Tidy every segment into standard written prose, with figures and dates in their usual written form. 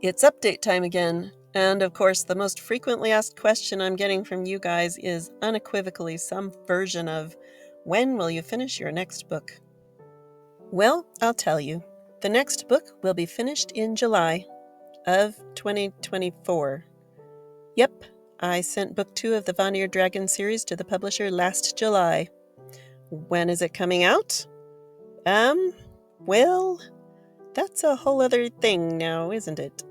It's update time again, and of course the most frequently asked question I'm getting from you guys is unequivocally some version of, when will you finish your next book? Well, I'll tell you. The next book will be finished in July of 2024. Yep, I sent book 2 of the Vanir Dragon series to the publisher last July. When is it coming out? Well, that's a whole other thing now, isn't it?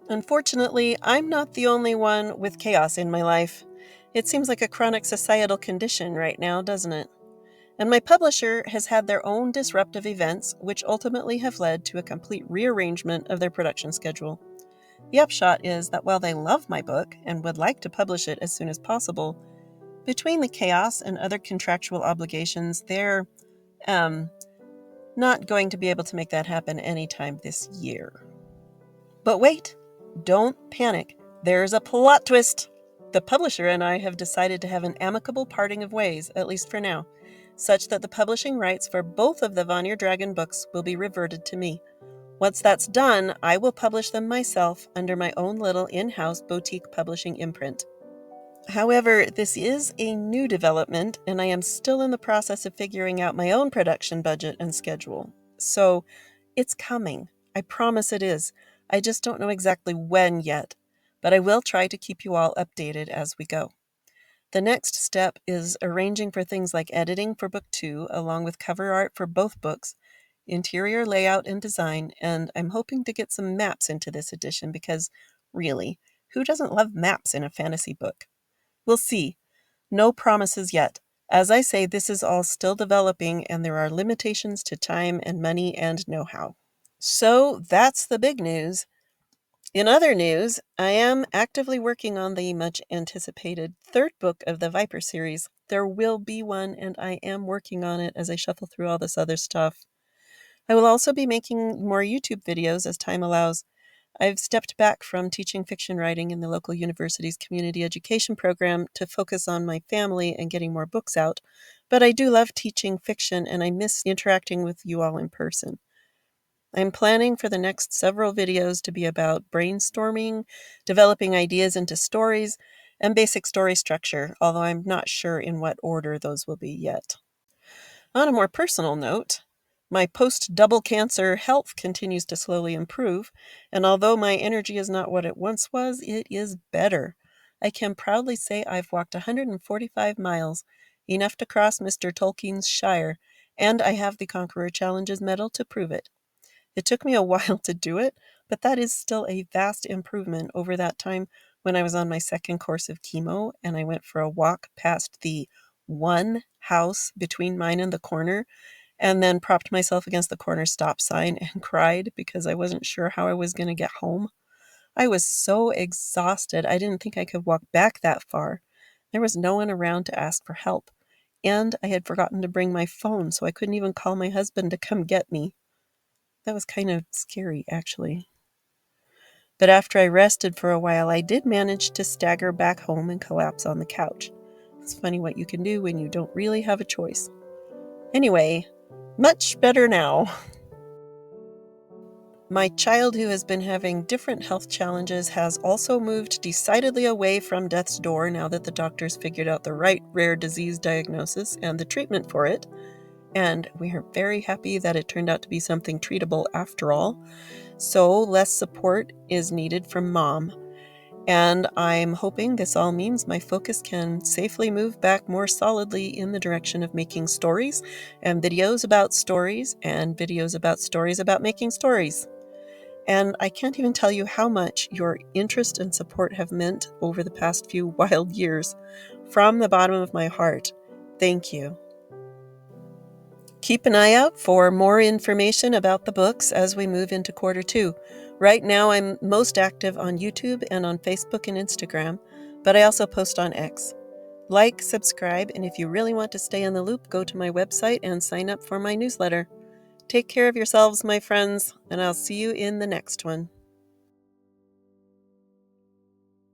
Unfortunately, I'm not the only one with chaos in my life. It seems like a chronic societal condition right now, doesn't it? And my publisher has had their own disruptive events, which ultimately have led to a complete rearrangement of their production schedule. The upshot is that while they love my book and would like to publish it as soon as possible, between the chaos and other contractual obligations, they're not going to be able to make that happen anytime this year. But wait, don't panic. There's a plot twist. The publisher and I have decided to have an amicable parting of ways, at least for now, such that the publishing rights for both of the Vanir Dragon books will be reverted to me. Once that's done, I will publish them myself under my own little in-house boutique publishing imprint. However, this is a new development, and I am still in the process of figuring out my own production budget and schedule. So, it's coming. I promise it is. I just don't know exactly when yet, but I will try to keep you all updated as we go. The next step is arranging for things like editing for book 2, along with cover art for both books, interior layout and design, and I'm hoping to get some maps into this edition because, really, who doesn't love maps in a fantasy book? We'll see. No promises yet. As I say, this is all still developing, and there are limitations to time and money and know-how. So that's the big news. In other news, I am actively working on the much anticipated third book of the Viper series. There will be one, and I am working on it as I shuffle through all this other stuff. I will also be making more YouTube videos as time allows. I've stepped back from teaching fiction writing in the local university's community education program to focus on my family and getting more books out, but I do love teaching fiction and I miss interacting with you all in person. I'm planning for the next several videos to be about brainstorming, developing ideas into stories, and basic story structure, although I'm not sure in what order those will be yet. On a more personal note, my post-double cancer health continues to slowly improve, and although my energy is not what it once was, it is better. I can proudly say I've walked 145 miles, enough to cross Mr. Tolkien's Shire, and I have the Conqueror Challenges medal to prove it. It took me a while to do it, but that is still a vast improvement over that time when I was on my second course of chemo and I went for a walk past the one house between mine and the corner and then propped myself against the corner stop sign and cried because I wasn't sure how I was going to get home. I was so exhausted, I didn't think I could walk back that far. There was no one around to ask for help, and I had forgotten to bring my phone, so I couldn't even call my husband to come get me. That was kind of scary, actually. But after I rested for a while, I did manage to stagger back home and collapse on the couch. It's funny what you can do when you don't really have a choice. Anyway, much better now. My child, who has been having different health challenges, has also moved decidedly away from death's door now that the doctors figured out the right rare disease diagnosis and the treatment for it. And we are very happy that it turned out to be something treatable after all. So less support is needed from Mom. And I'm hoping this all means my focus can safely move back more solidly in the direction of making stories and videos about stories and videos about stories about making stories. And I can't even tell you how much your interest and support have meant over the past few wild years. From the bottom of my heart, thank you. Keep an eye out for more information about the books as we move into quarter 2. Right now I'm most active on YouTube and on Facebook and Instagram, but I also post on X. Like, subscribe, and if you really want to stay in the loop, go to my website and sign up for my newsletter. Take care of yourselves, my friends, and I'll see you in the next one.